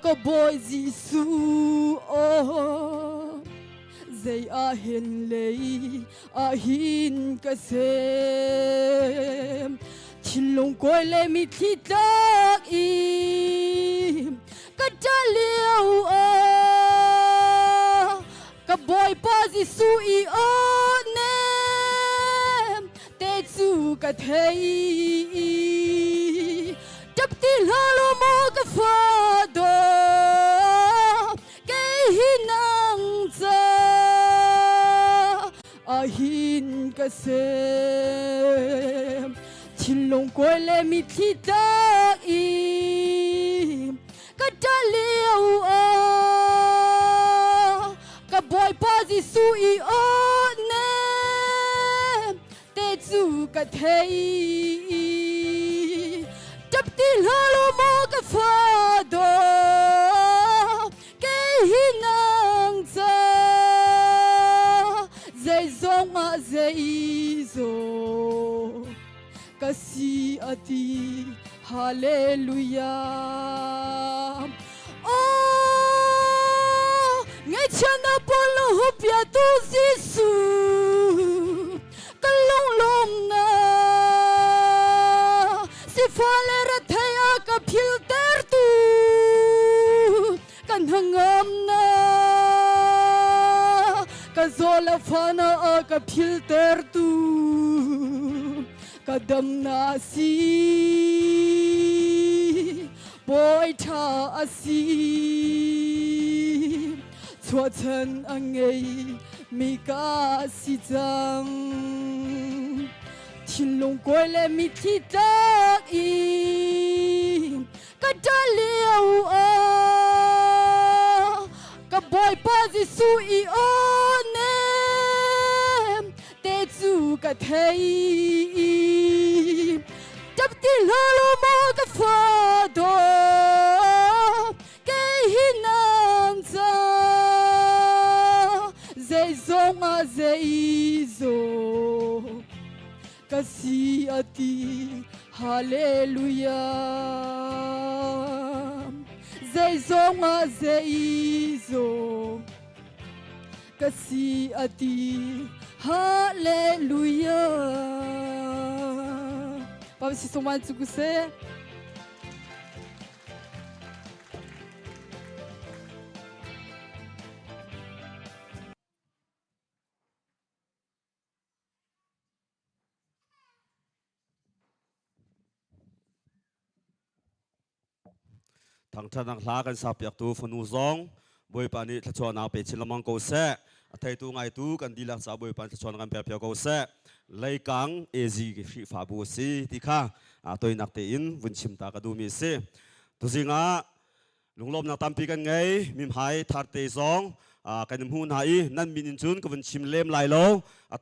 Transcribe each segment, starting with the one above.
ก็บอยGiêsu dây hiền lấy hiền cái xem chín lồng quay lên mi thi tác im cái cha liêu cái boi ba Giêsu nem te chu cái thấy chấp tin halo mo cái pha đó cái hin năng za hin cái xem chín lồng quay lên mi thi tác im cái cha liêu cái boi ba Giêsu nem te chu cái thấy chấp tin halo mo cái pha đó cái hin năng za dây dòng dây dồ kasi ati hallelujah ngay chân Apollo hopia tu Giêsu kalong long na si falera thaya ka filter tu kan hangam na ka zola fana ka filter tu kadam na si boy tha asi chua chan angai mi ka si chang thin long koi le mi thi ta im ka ta liu ka boy pa Giêsu nem te chu ka thấy chấp tin halo mo cái pha đó cái hin năng za dây dòng dây dồ kasi ati hallelujah dây dòng dây dồ kasi ati hallelujah. Vamos se somar de você. Thằng thân thằng láกันสับอยากตูฝนูซองบอยปานิทชวนเอาไปชิลมังโกเซ่ไทยตูไงตูกันดีลักษาบอยปานทชวนกันเปียเปียโกเซ่เลยกังเอซีฟิฟาบูซีที่ข้าตัวนักเตอินวุ่นชิมตากระดูมีซีตัวสิงะลุงลมนักตามปีกันไงมิมหายทาร์เตซองกันหุ่นหายนั่นมินจุนกับวุ่นชิมเล่มลายโล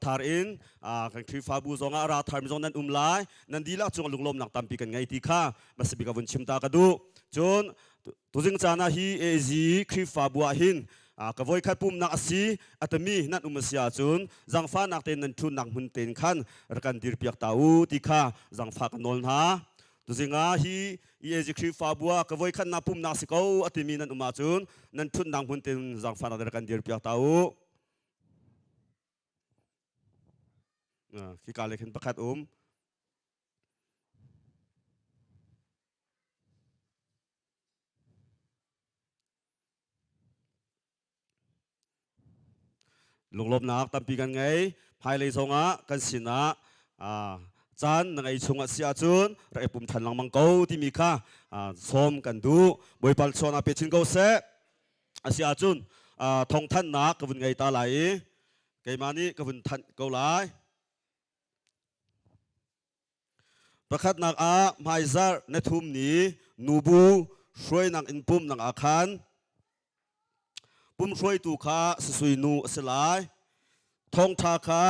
ทาร์อินกันฟิฟาบูซองราทาร์มิซองนั่นลายนั่นดีลักจงลุงลมนักตามปีกันไงที่ข้ามาสิบิกับวุ่นชิมตากระดูจนตัวจิงจานาฮีเอซีคริฟาบัวหินกบฏขัดปุ่มนักสีอัตมีนัดอุมเสียจนจังฟ้านักเต้นนันทุนนักหุ่นเต้นขันรักันดิรเปียกตาอูติข้าจังฟ้ากันนนฮะตัวจิงาฮีเอซีคริฟาบัวกบฏขัดนับปุ่มนักสิเขาอัตมีนันอุมาจนนันทุนนักหุ่นเต้นจังฟ้านักรักันดิรเปียกตาอูที่การเล่นประคัดลุงลบนักตามปีกันไงภายในสงะกันสินะจันในชงอาเซียจุนเราไอ้ปุ่มทันลังมังโกที่มีค่าส้มกันดูบอยปัลชนาเปชินโกเซอาเซียจุนทองท่านนักกับวันไงตาไหลไงมานี้กับวันทันเกาไหลประคัดนักไมซาร์ในทุ่มนี้นูบูช่วยนักอินปุ่มนักอาคารปุ่มช่วยตูขาสุยนูสลายทองทาขา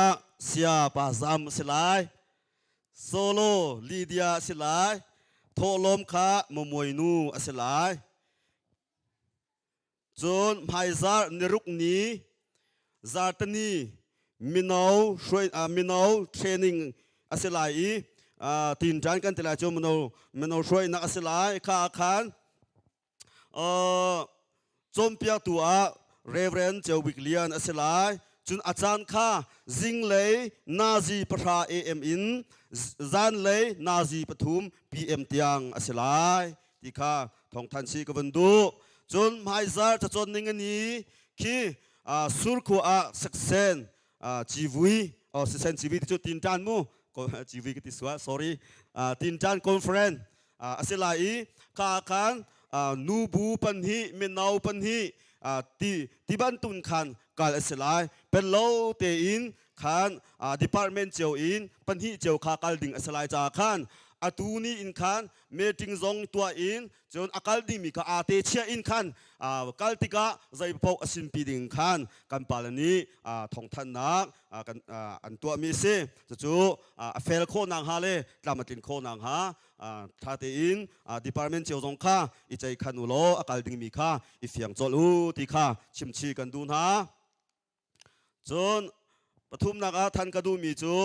เสียปาซามสลายโซโลลีเดียสลายโทลมขามมวยนูสลายจนไพซาร์นรุกนี้ซาตนีมินเอาช่วยมินเอาเทรนนิ่งสลายตีนจานกันแต่ละจนมินเอาช่วยนักสลายข้าอาคาร จมเปียตัวเรเวนเจวิกเลียนอสลายจุนอาจารย์ข้าจิงเลยนาซีประชาเอ็มอินจานเลยนาซีปทุมพีเอ็มเตียงอสลายที่ข้าทองทันชีกวันดูจนไฮซาร์จะจนนิงนี้คีสุรคูอาสักเซนจีวีสักเซนจีวีที่จุดตินจานมูจีวีก็ติดสวะ sorry ตินจานคอนเฟรนซ์อสลายข้าขันนูบูปันฮีเมนาวปันฮีที่บ้านตุนขันกาลเสลายเป็นโลเตอินขันdepartment เจียวอินปันฮีเจียวขากาลดิ่งเสลายจากขันอาตูนี้อินขันเมติงซงตัวอินจนอากาลดิ่งมีกาอาเตเชียอินขันกาลติกาใจพกสินปีดิ่งขันกันปาลนี้ทองทันนักกันอันตัวมีเสจู่เฟลโคนางฮาเลลามาตินโคนางฮาท่าเตอินdepartment เจียวซงข้าอิใจขันอุโลอากาลดิ่งมีข้าอิเฟียงจอลูติข้าชิมชีกันดูนะจนปทุมนักทันกระดูมีจู่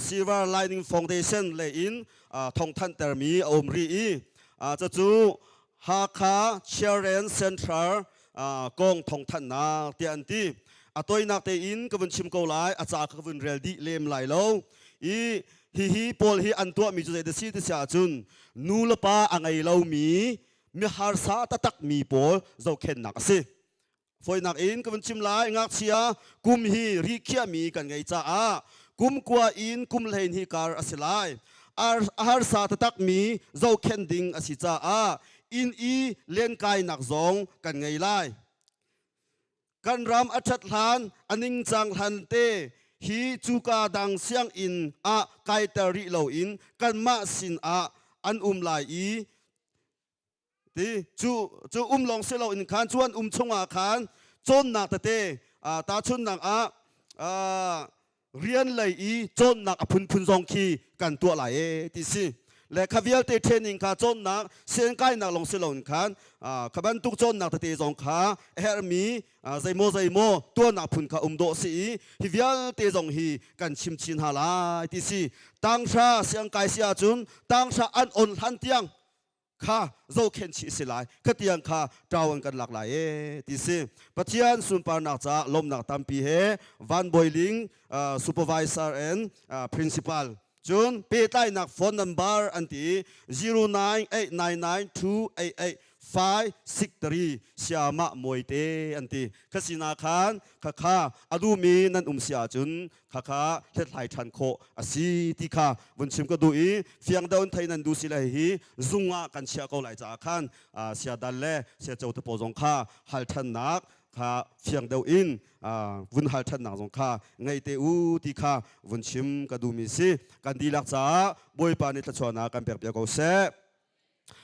Silver Lining Foundation เลยอินทองทันเตอร์มีอมรีจะจู่ฮาคาเชเรนเซ็นทรัลกองทองทันนาเตียนตีตัวนักเตอินก็เป็นชิมเกาไลอาจารย์ก็เป็นเรลดีเลมไหลโลฮีปอลฮีอันตัวมีจุดเดซีที่เสียจุนนูลปาอังไงเรามีฮาร์ซาตักมีปอลเราเข็นนักสิฝอยนักอินก็เป็นชิมไลงักเชียกุมฮีริเคียมีกันไงจ้ากุมกว่าอินกุมเลนฮิการอสิไลอาหารสาตักมีเจ้าเข็นดิงอสิจ้าอินเลี้ยงกายหนักสองกันไงไลกันรำอัจฉริยอันนิงจังทันเตฮีจูกาดังเสียงอินไกตาริโลอินกันมาสินอันไลตีจูลองเสลอินขันชวนชงอาขันจนหนักเตตาชุนหนักเรียนเลยจนหนักพุนซองคีกันตัวไหลที่สิและขวิลเตเทนิงข้าจนหนักเสียงใกล้หนักลงเสลอินขันขบันตุกจนหนักเตจงข้าเฮอร์มีใจโมตัวหนักพุนข้าโดสีฮิวิลเตจงฮีกันชิมชินฮาลาที่สิตั้งชาเสียงไกเสียจุนตั้งชาอันอ่อนหันเตียงข้าเจ้าเข็นชีสิไลก็เตียงข้าเจ้าวันกันหลากหลายที่สิปัจจัยสุนปานักจ้าลมนักตัมปีเฮวันบอยลิงsupervisor and principal จุนเปต้นักโฟนนัมเบอร์อันที่09899288563เสียมะมวยเตอันที่ขสินาคานข้าอดูมีนันเสียจุนข้าเล็ดไหลทันโคอาศีที่ข้าวันชิมก็ดูเฟียงดาวน์ไทยนันดูสิเลยฮีซุงกันเชียก็ไหลจากขันเสียดันเล่เสียเจ้าตะโพจงข้าฮัลทันนักข้าเฟียงดาวอินวุนฮัลทันนักจงข้าไงเตอูที่ข้าวันชิมก็ดูมีสิกันดีลักษาบอยปานิตชวนากันเปียกเปียกเอาเส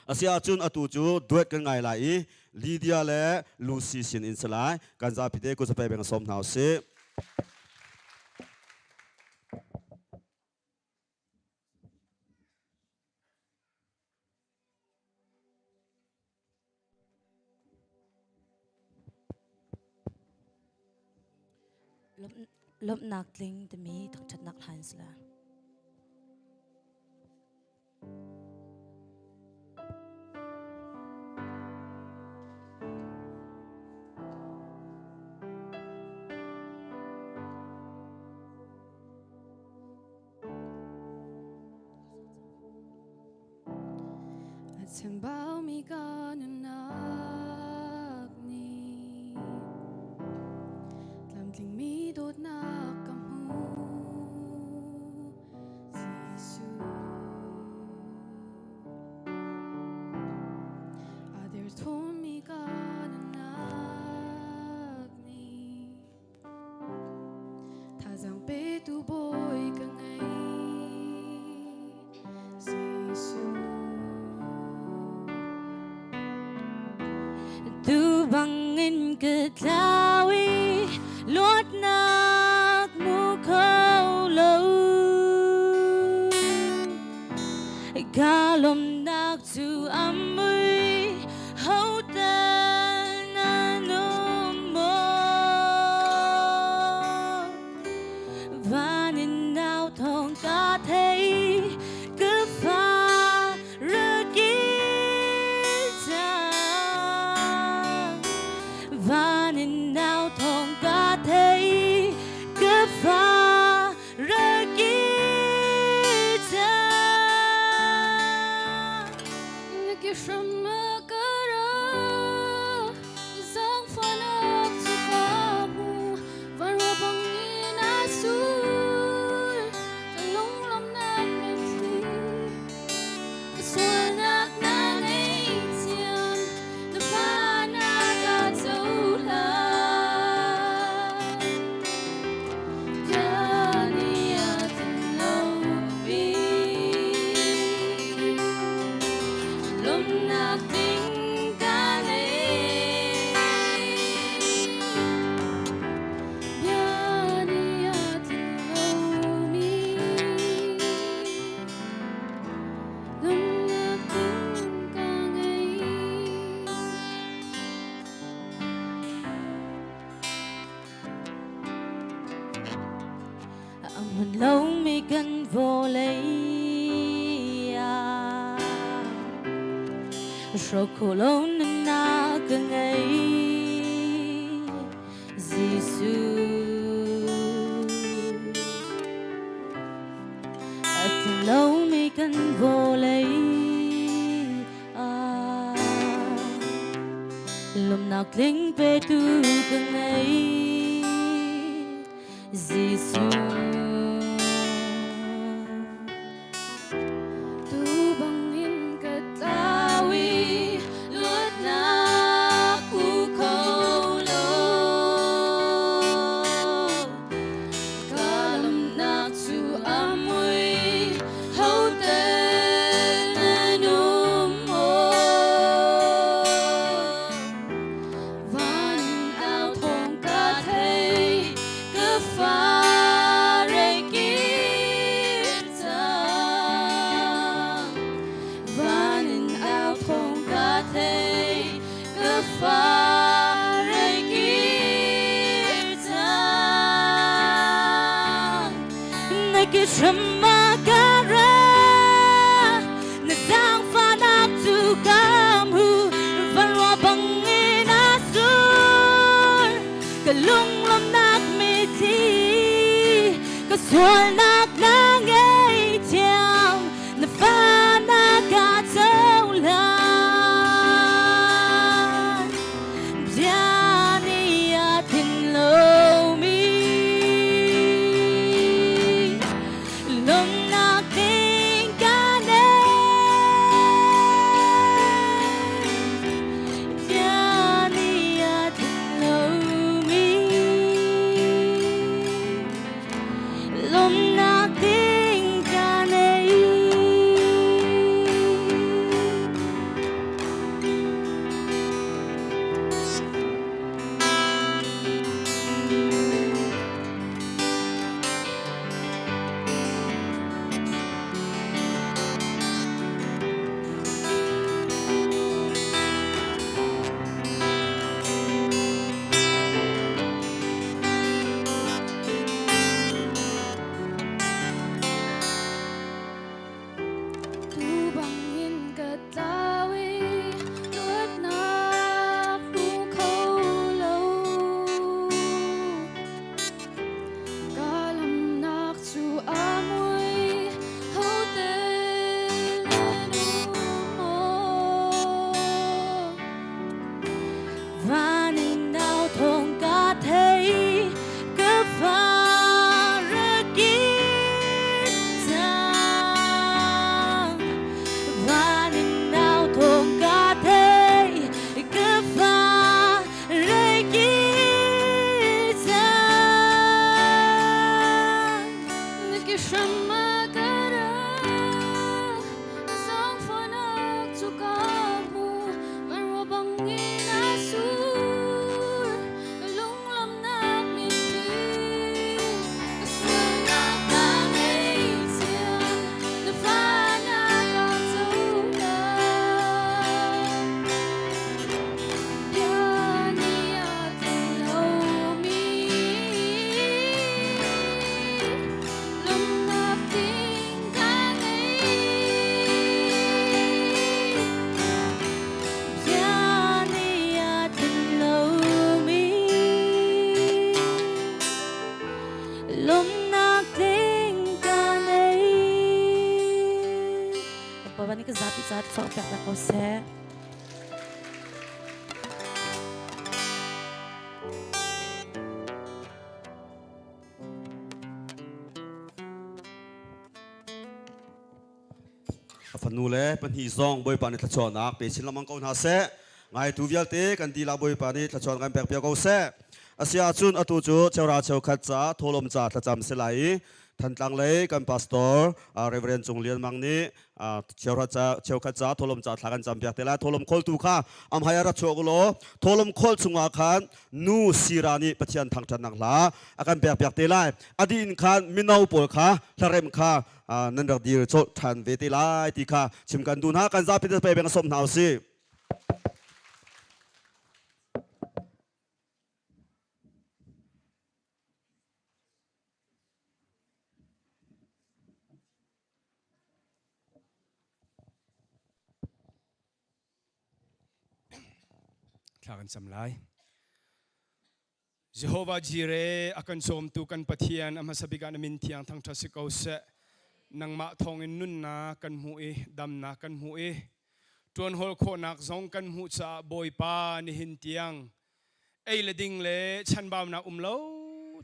อาเซียจุนอตูจูด้วยกันไงล่ะลีเดียและลูซีซินอินสลายกันจะพิเดกุจะไปเป็นสมนาวสิลบนักลิงแต่มีทั้งชัดนักหันสละฉันเบามีกันนักนี้ลำทิ้งมีโดดนักกำหูสิสูอาเดียร์ทนมีกันนักนี้ถ้าจังเปตูบอยกันไงสิสู Tu bangin ketawi luat nak mukau lau Galom nak tu amui hau tan anomo Vanin nao thong ka thei cứ pha rơ kia mình lâu mi gần vô lấy rồi khổ lâu nên na gần ấy Giêsu từ lâu mi gần vô lấy lùm nào kling về tu gần ấy Giêsu Chamagara na dang fanak tu kamhu vanwa bangin asur kalung lam nak miti kaswal nak nangay tiang na fanak ataulan Diani atin lomi Zat for pekla ko se phanu le pan hi zong boy pan tla chon nak pe chin lamang ko na se ngai tu vial te kan ti la boy pan ni tla chon kan pek pek ko se asia chun atu chu chawra chaw khat cha tholom cha tla cham se lai than tlang le kan pastor reverend chunglian mang ni chawra cha chaw khat cha tholom cha thla kan cham pek te la tholom khol tu kha am hayara chogulo tholom khol chunga khan nu sirani pathian thang tan nak la akan pek pek te lai adin khan minau pol kha tharem khaนั่นเราดีโจทันเวทีไล่ที่ข้าชิมกันดูนะกันซาพิจารณาไปเป็นสมหนาวสิ ทากันสำลาย Jehovah Jireh akan som tu kan pathian ama sabigan amin tiang thang thasiko se nang ma thong in nun na kan mu e dam na kan mu e tuan hol kho nak zong kan mu cha boy pa ni hin tiang ei le ding le chan baw na lo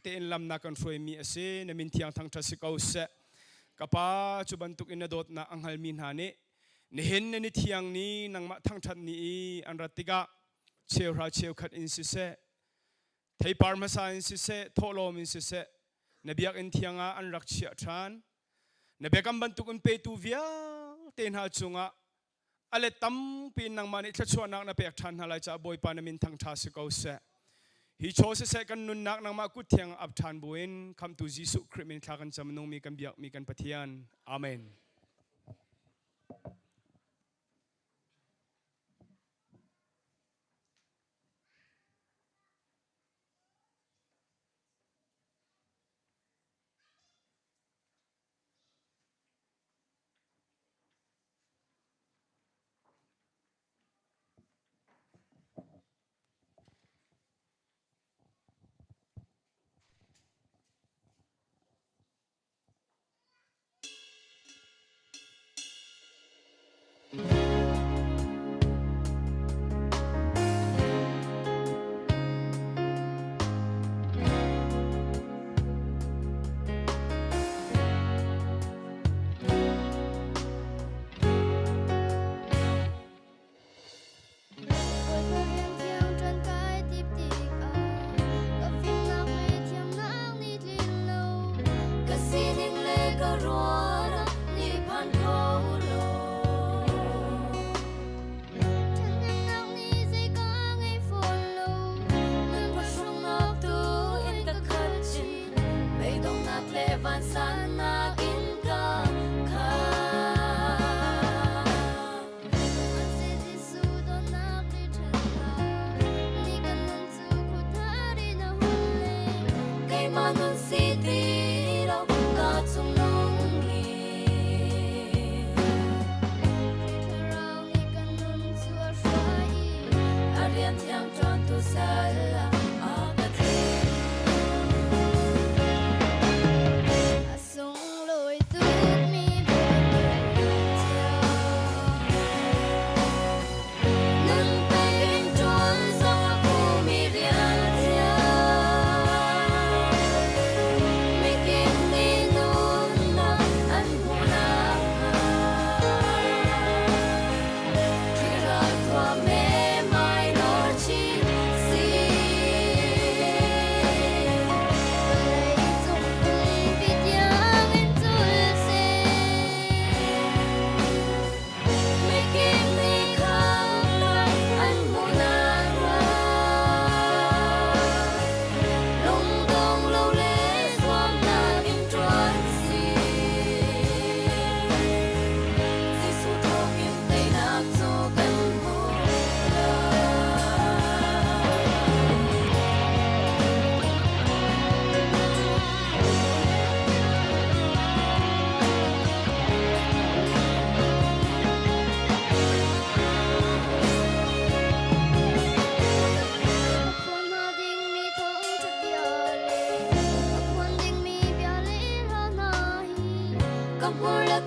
te in lam na kan froi mi ase na min tiang thang thasiko se kapa chuban tuk in dot na anghal min ha ne ni hin ni tiang ni nang ma thang that ni an ratiga cheu ra cheu khat in si se thei parmasa in si se tholom in si se nabiak in thianga an rakchia than nabekam bantuk in pe tu via ten ha chunga ale tam pin nang mani thachwa nak na pek than halai cha boy panamin thang tha se ko se hi cho se kan nun nak nang ma ku thiang ap than buin kham tu jisu krimin thakan chamnung mi kan biak mi kan pathian amen. Hãy subscribe cho kênh Ghiền Mì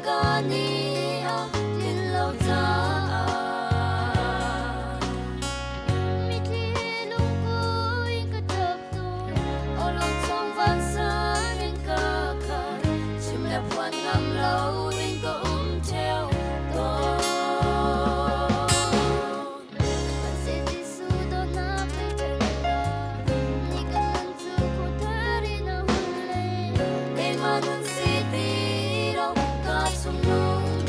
Gõ để không bỏ lỡ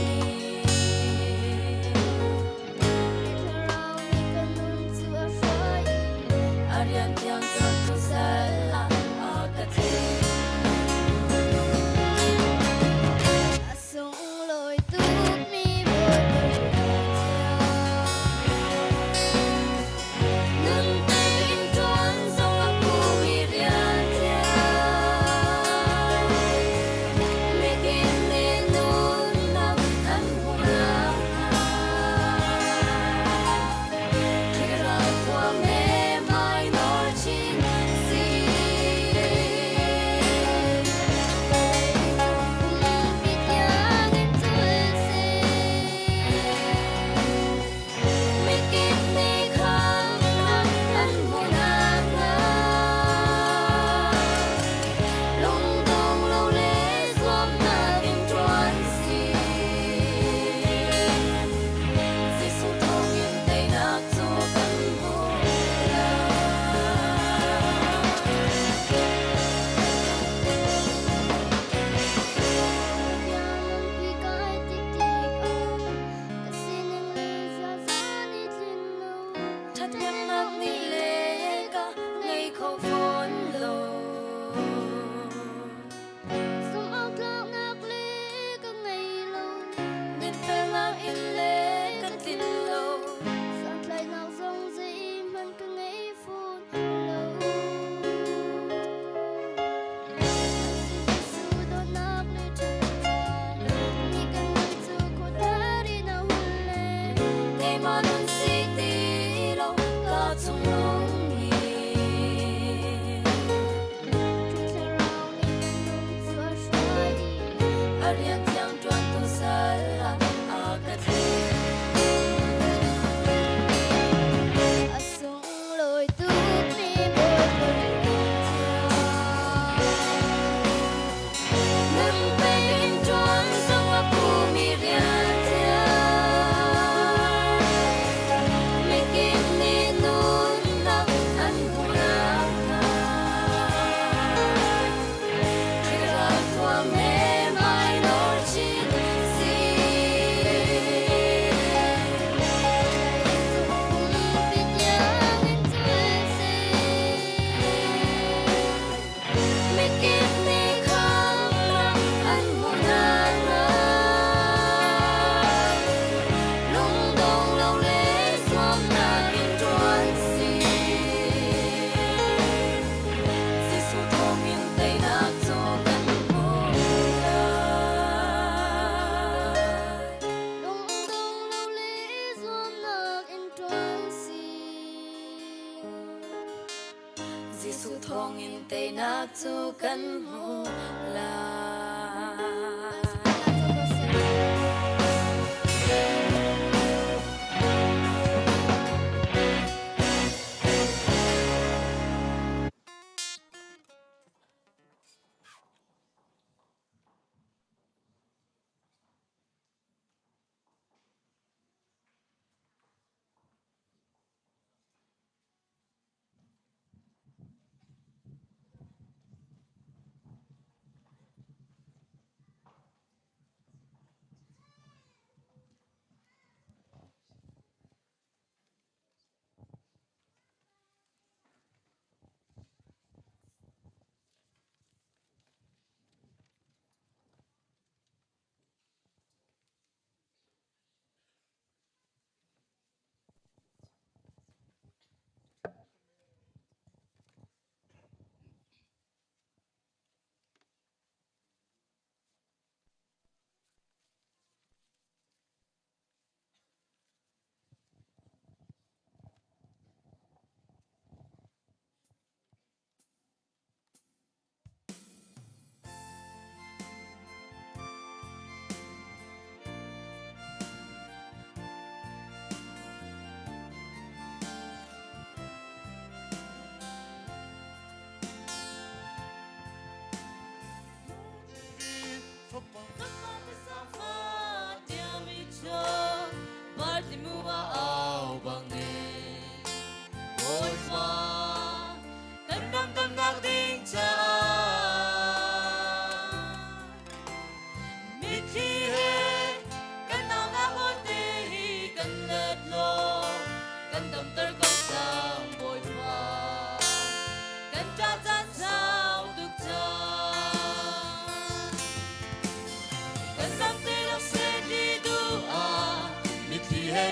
从容易。Alian tiang tuan tu salah akati. Asung loi tu ni boy nang pengin tuan sang aku mirian dia. Mikim ni nun nak an pulang. Kira tua me. Giêsu thong in tây nát chu kan mu la.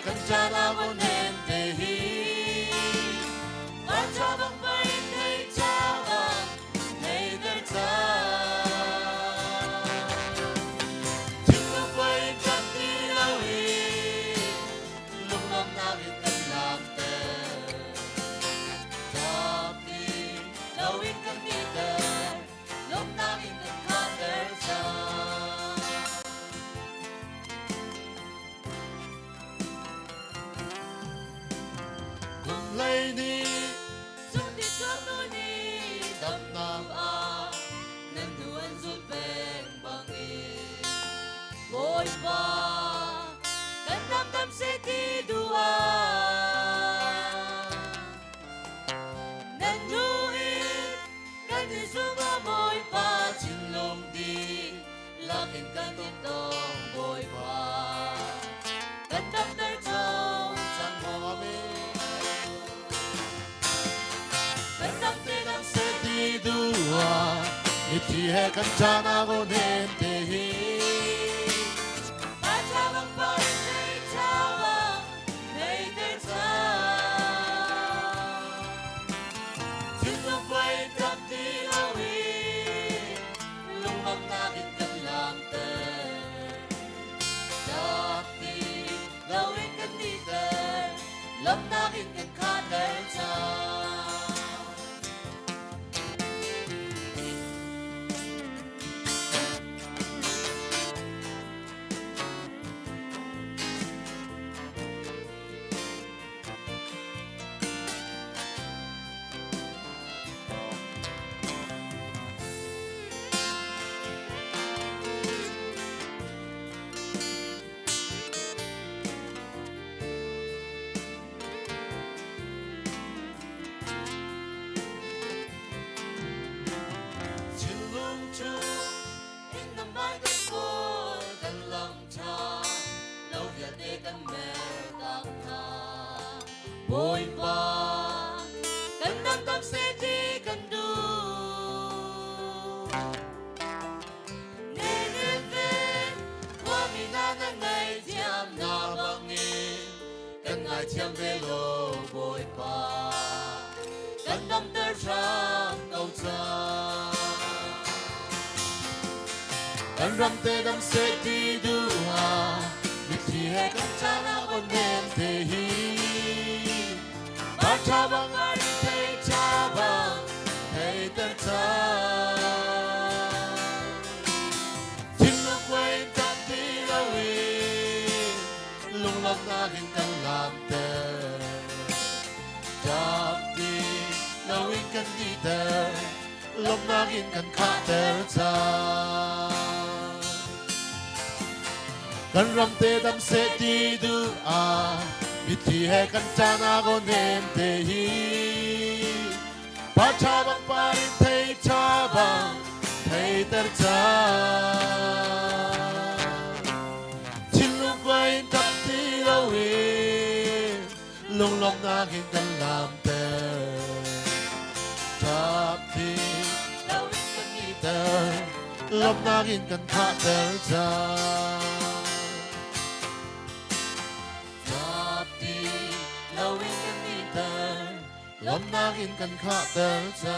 Kan jala wonen tehi, macam bain hei jawa hei derja. Jika bain janti lawi, lumam nagit kan lamte. Tapi lawin kan kita, lum nagit kan kaderja. Lấy đi giúp đi cho tôi đi đâm nam a nên nuôi giúp bên bằng ý bồi ba cần đâm đâm sẽ đi đua nên nuôi cần đi xuống ở bồi ba chừng lồng đi là kinh cần đi tông bồi ba cần đâm tới trong chẳng hoa bên dua iti hai kan jana wonen tehi macam bain hei jawa hei derja jika bain janti lawi lumam nagit kan lamte tapi lawin kan niter lum nagit kan kaderja. กันรำเตดำเสตีดูฮาวิธีให้กันจานาบนเนมเทฮีบาชาบังอาริเทชาบังเทเตอร์จาทิ้งลูกไว้จับที่เราอีลุงลำนาหินกันลำเตจับที่เราอีกันดีเตอลมนาหินกันขาเตอร์จากันรำเตดำเสตีดูอาวิธีให้กันจานาโกเนมเทฮีปาชาบังปาริเทชาบังเทเตอร์จาทิ้งลูกไว้ตับที่เราเองลงลมนาหินกันลำเตจับที่เราเองกันนี่เตอลมนาหินกันขาเตอร์จาเราวิ่งกันนี่เตอลมนากินกันข้าเตอจา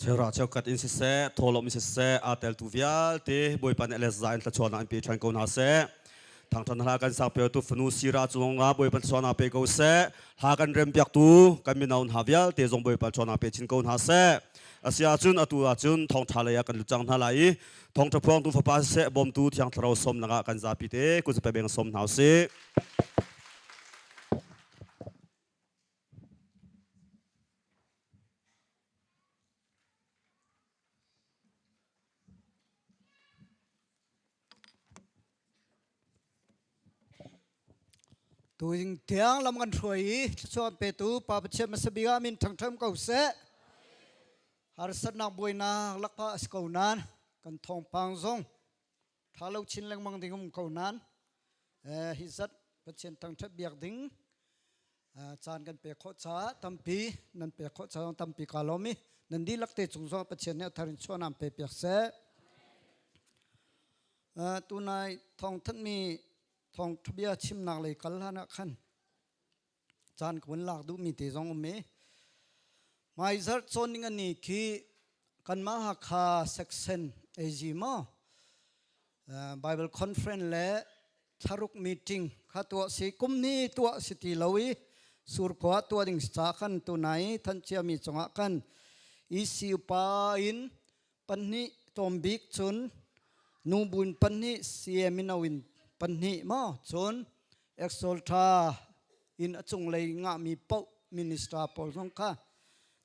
เชราเชกัดอินสิเซโทลมิสิเซอาเตลตูวิอาลเตบอยปันเอเลซายน์ตะชวนาอินปีชันโกนาเซทางทันหากันสักเปียตุฟนูซีราจงงาบอยปันชวนาเปโกเซหากันเรมเปียกตูกันมินาอุนฮาวิอาลเตจงบอยปันชวนาเปชินโกนาเซอาเซียจุนอตูอาจุนทองทะเลกันลุจังทะเลทองตะพวงตูฟปาเซบอมตูที่ยังทราวสมนักกันซาปิเตกุจะไปเบงสมนาวเซตัวจริงเถียงลำกันถวยชวนเปตูปาปเชมสบิกามินทั้งเทิมเก่าเสหารสนักบวยนาลักพะสกาวนานกันทองปังซงท้าเราชินแรงมังดิ่งมเก่านานฮิซัดปเชนทั้งเทบียกดิ่งจานกันเปโคช้าตัมปีนันเปโคช้าตัมปีกาลอมินันดีลักเตจงซอปเชนเนี่ยทารินชวนนำเปเปียกเสตัวนายทองท่านมีทองทบียชิมนักเลยกัลลานักขันจานคนหลักดูมีเตจงอเมมาอิสระโซนิงันนี่คือกันมาหักคาเซกชันเอจิมาBible Conference และทารุกมีติ้งข้าตัวสีกุมนี้ตัวสติลาวีสุรกว่าตัวดิ่งสาขันตัวไหนท่านเชื่อมีจงกันอีสิวปาอินปันนี้ตอมบิกชนนูบุญปันนี้เสียมินาวินปันนี้มาชนเอ็กโซลทาอินจงเลยงะมีเป้ามินิสตราปอลสงค่ะ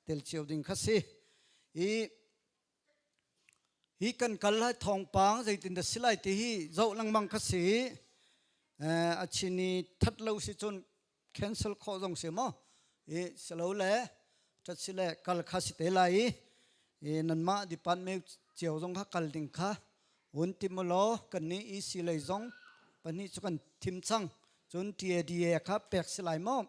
เตลเชียวดิ่งข้าสิฮีกันกัลให้ทองปังใจตินเดสิไลที่ฮีเจ้าลังมังคสีอาชินีทัดเลวสิจน cancel ข้อจงเสียมั้งสลาวเล่ทัดสิเล่กัลข้าสิเตลัยนันมาดิปันเมเจียวจงข้ากัลดิ่งข้าวันที่มโลกันนี้อีสิเลยจงปันนี้จุกันทิมซังจนที่ดีเอข้าเปกสิไลมั้ง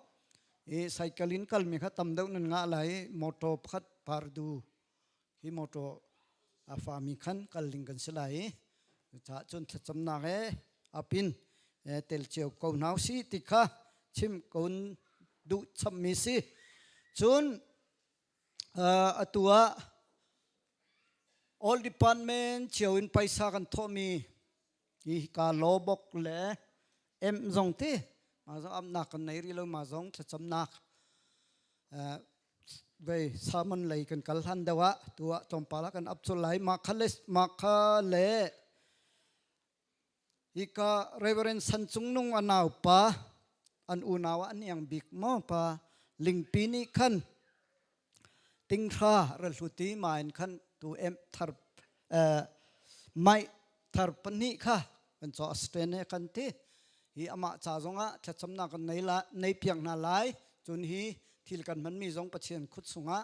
ไซคลินกัลมีข้าตำเดานันงาไหลมอโตพัดปาร์ดูฮีมอโตอาฟามีขันกัลลิงกันสลายจะจนจำนักอาปินเตลเจียวกาวนาซีติค่ะชิมกาวดูชัมมิซีจนตัว all department เจียวอินไปสักันทอมีอีกาโลบกเล่เอ็มจงที่มาจงอำนักกันในรีเรามาจงจะจำนักเว้สามันเลยกันกัลฮันเดวะตัวจอมปาลกันอับสุไลมาคาเลอีกาเรเวอเรนสันจุงนุงอันนาวปาอันอุนาวอันยังบิกมอปาลิงปีนิขันติงทราเรลุตีมาอินขันตัวเอ็มทาร์ไม่ thar pani kha kan cho Australia kan ti hi ama cha zonga tha chamna kan nei la nei piang na lai chun hi thil kan man mi zong pachian khut sunga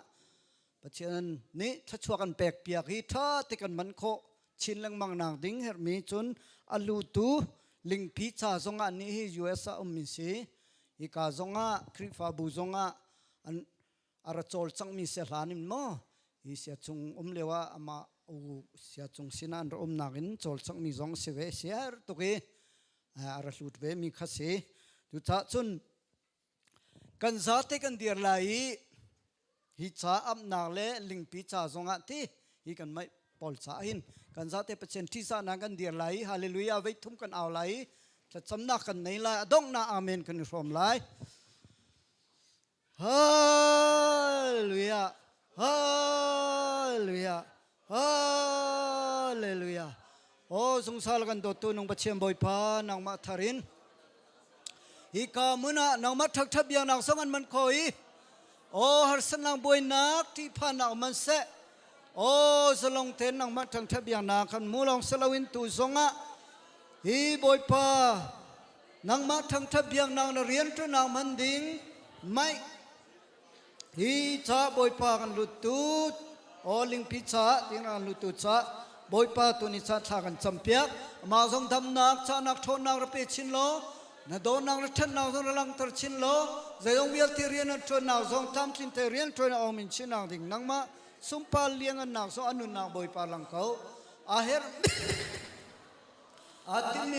pachian ni tha chua kan pek piak hi tha te kan man kho chin lang mang nang ding her mi chun alu tu ling pi cha zonga ni hi US a mi si hi ka zonga krifa bu zonga an ara chol chang mi se hlanin mo hi sia chung lewa ama u sia chung sinan rom nakin chol chang mi zong se ve siar to ke ara lut ve mi khase tu cha chun kan za te kan dir lai hi cha am na le ling pi cha zonga ti hi kan mai pol cha hin kan za te pachen ti sa na kan dir lai hallelujah ve thum kan aw lai cha chamna kan nei lai adong na amen kan rom lai hallelujah hallelujah hallelujah o sungsal kan do tu nong pachen boy pa nang ma tharin ika muna nang ma thak thap yang nang songan man khoi o har san nang boy nak ti pha nang man se o salong ten nang ma thak thap yang na kan mulong salawin tu zonga hi boy pa nang ma thak thap yang nang na rian tu nang man ding mai hi cha boy pa kan lutut o ling pi cha ting nang lutut cha boy pa tu ni cha tha kan champiak ma zong dam nak cha nak thon nak ra pe chin lo na do nak ra then nak zong lang tar chin lo zayong bial ti rian an thon nak zong tam chin te rian thon au min chin nak ding nang ma sum pa liang an nak so anun nak boy pa lang kau aher atin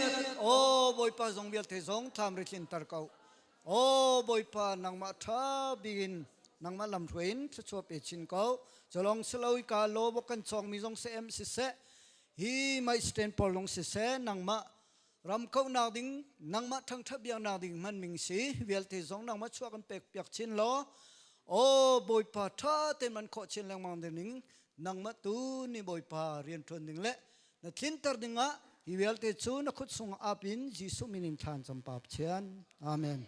o boy pa zong bial te zong tham ri chin tar kau o boy pa nang ma tha bigin nang ma lam thuin chu pe chin kau cholong sloi ka lo bo kan chong mi jong se em si se hi mai stand pol long si se nang ma ram kau na ding nang ma thang thab yang na ding man ming si vel te jong nang ma chua kan pek piak chin lo o boy pa tha te man kho chin lang mang de ning nang ma tu ni boy pa rian thon ding le na thin tar dinga hi vel te chu na khut sung apin jisu minin than cham pap chian amen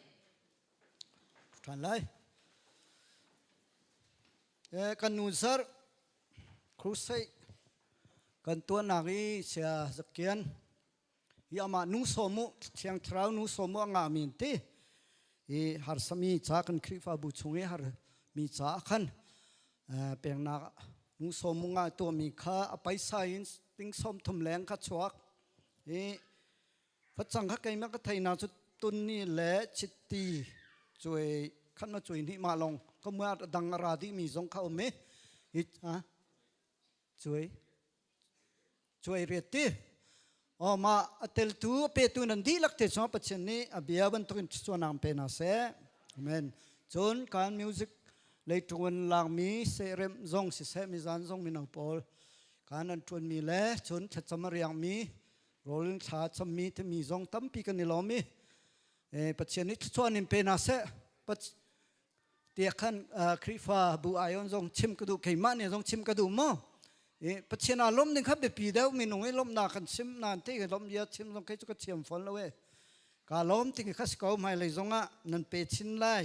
than lai kan nuzar krusai kan tua nari sia zakian ya ma nu somu siang trau nu somu anga min ti i har sami cha kan krifa bu chunge har mi cha khan peng na nu somu nga to mi kha apai sain ting som thum leng kha chuak i phachang kha kai ma ka thaina chu tun ni le chitti choi khan ma choi ni ma long ko ma dang ra di mi zong kha me it ha choi reti o ma atel tu pe tu nan di lak te so pachen ni abia ban trin chonang pe na se amen chon kan music lei tuan lang mi se rem zong si se mi zan zong mi nang pol kan an tuan mi le chon cha cham riang mi rolling cha cham mi te mi zong tam pi kan ni lo mi pachen ni chuan in pe na se pach tia khan krifa bu ayon zong chim ka du kai ma ne zong chim ka du mo pachen a lom ning kha be pi deu mi nong e lom na kan sim nan te lom ya chim zong kai chu ka chiam fon lo we ka lom ti kha sko mai le zonga nan pe chin lai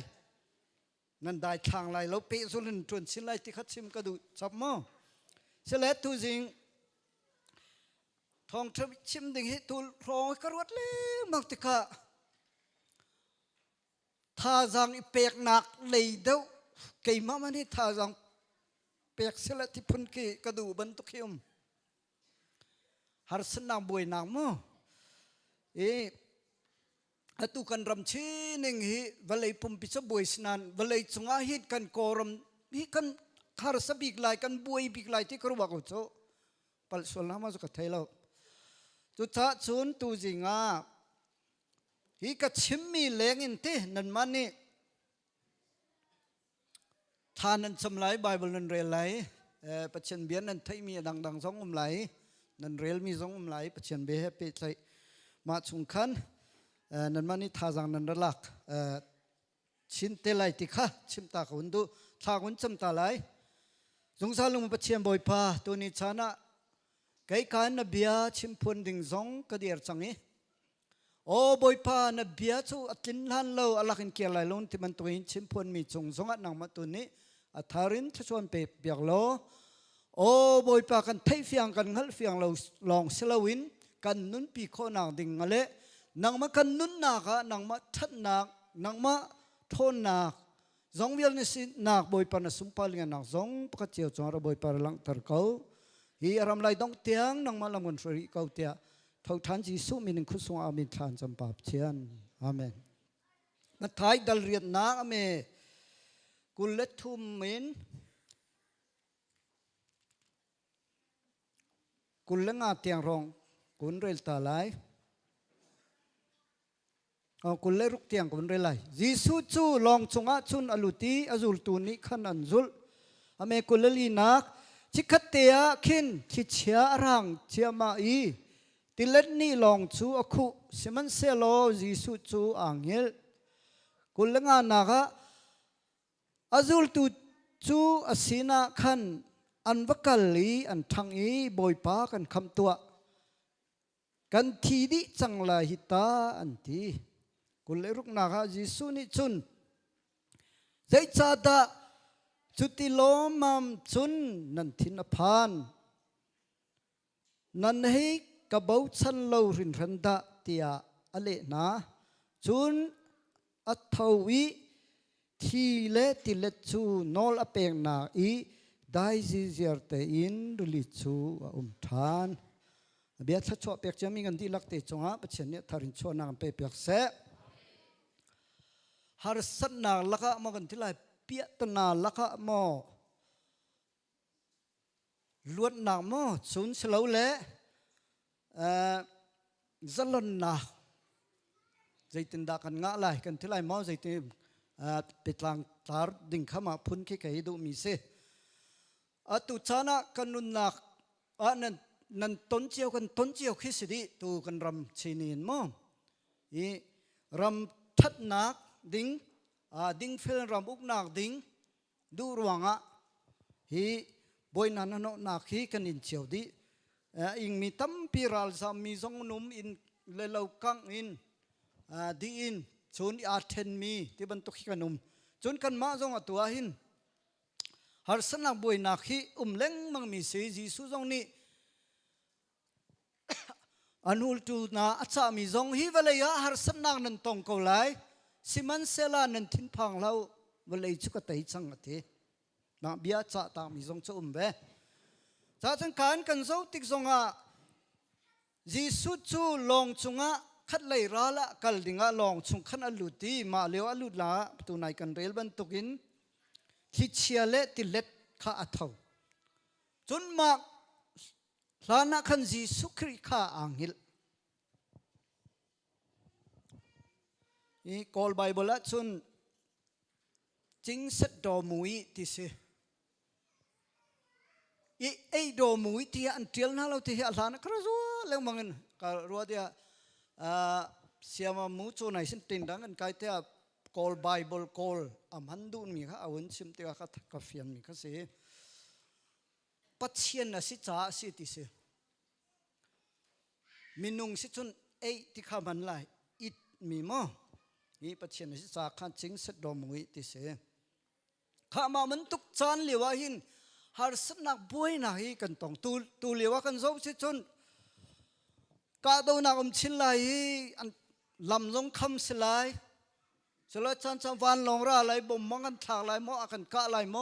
nan dai thang lai lo pe zo lin tun chin lai ti kha chim ka du chap mo se le tu jing thong thab chim ding hi tu rong ka ruat le mak ti kha tha jang i pek nak lei deu kei ma man hi tha jang pek sela ti phun ki ka du ban tu khium har san nang boi nang mo atu kan ram chi ning hi valei pum pi cha boi snan valei chunga hi kan koram hi kan khar sa big lai kan boi big lai ti kru ba ko cho pal sol na ma zo ka thailo tu tha chun tu jinga hi ka chimmi leng in te nan mani thanan cham lai bible nan rel lai pachen bian nan thai mi dang dang zong lai nan rel mi zong lai pachen be happy thai ma chung khan nan mani tha jang nan lak chin te lai ti kha chim ta khun du tha kun cham ta lai zong sa lung pachen boy pa tu ni chana kai kan na bia chim phun ding zong ka dir changi o boy pa na bia chu atin han lo alakin kia lai lon ti man tuin chim phun mi chung zong at nang ma tu ni atharin chuan pe biak lo o boy pa kan thai fiang kan ngal fiang lo long selawin กันนุนปีโคนักดิ่งอะไรนังมากันนุนนักะนังมาทัดนักนังมาทนนักจงเวียนนิสินักบอยปานสุมพาลิงนักจงปะเจียวจงระบอยปาลังตะเขาฮีอารามไลดงเตียงนังมาลังวันฟรีเขาเตียเท่าทันจีสุมินคุสงอามินทานจำปาบเชียนอาเมนมาท้ายดัลเรียนนักอเมกุลเลทุมมินกุลเลงอาเตียงรองกุลเรลตาไลกุลเลรุกเตียงกุลเรลไลยิสุจูลองจงอาชุนอลุตีอจุลตูนิขันอันจุลอเมกุลเลลีนักชิคัตเตียขินทิเชียรังเชียมาอีติเลนนี่ลองจูอคุสิมันเซโลยิสุจูอังเฮลกุลเลงานักอจุลตูจูอสินาขันอันวักลีอันทางอีบอยปากันคำตัวกันทีดิจังลาหิตาอันทีกุลเลรุกนักยิสุนิจุนใจชาดาจุติโลมัมจุนนันทินพานนันให้กระเบาชันเลารินรันดาเตียอเลนะจุนอัทวีทีเลติเลจูนอลอเปงนาอีได้จีเจียร์เตอินดุลิจูทานเบียดชัดชัวเปียกจะมีเงินที่ลักเตจงอ่ะปัจจัยนี้ทารินชัวนางเปียกเสะฮาร์สันนาลักะมากันที่ไรเปียตนาลักะมอล้วนนางมอสุนสลาวเละจัลลนนาใจตินดากันงะไรกันที่ไรมอใจตินปิดลางตาร์ดิ่งเข้ามาพุ่นขี้ไก่ดูมีเสตุชนะกันนุนนักนั่นต้นเจียวกันต้นเจียวคิดสิตูกันรำชีนินมออีรำทัดนักดิ่งดิ่งเฟลรำอุกนักดิ่งดูรวงฮีบอยนันนนักฮีกันอินเจียวดิอิงมีตั้มปีรัลซามีซงนุมอินเลลากังอินดีอินจนอาเทนมีที่บรรทุกกันนุมจนกันมาซงตัวหินฮาร์สนักบอยนักฮีเล็งมังมีเสียจีสุซงนี้อันอุลตูนาอัจฉมีซงฮีเวลยาฮาร์สนักนันตองเขาไลสิมันเซลานันทินพังเราเวลยชุกตัยจังอธินักเบียจ่าตามมีซงจะเบจ่าจังการกันโซติกซงจีสุจูลองจุงขัดเลยราละกัลดิงลองจุงขันอลุตีมาเลวอลุดละตัวนายกันเรลบันตุกินที่เชียเลติเล็ดข้าอัฐวจนมาลานักขันจีสุคริข้าอังหิลนี่กอลไบเบิลละจนจิงเสดดอมุยที่เสไอดอมุยที่อันเทียลน่าเราที่ลานักคราซัวเรื่องมังเงินการรัวเดียเสียมามูโจไหนสินตินดังกันไกเตียกอลไบเบิลกอลอามันดูมีค่ะอาวันชิมเตียค่ะกาแฟมีค่ะเสปัจเจียนน่ะสิจ้าสิที่เสมินุงสิจนไอที่ข้ามันไลอิดมีมั้งนี่ปัจเจียนน่ะสิจ้าขันจิงเสดดอมุยที่เสข้ามามันตุกจานเลียวหินฮาร์สนักบวยนักฮีกันตองตูเลียวกันโซ่สิจนกาโดนักชินไลอันลำลงคำสิไลสละจันจันวันลงราไลบ่มมังกันทางไลมออากันกะไลมอ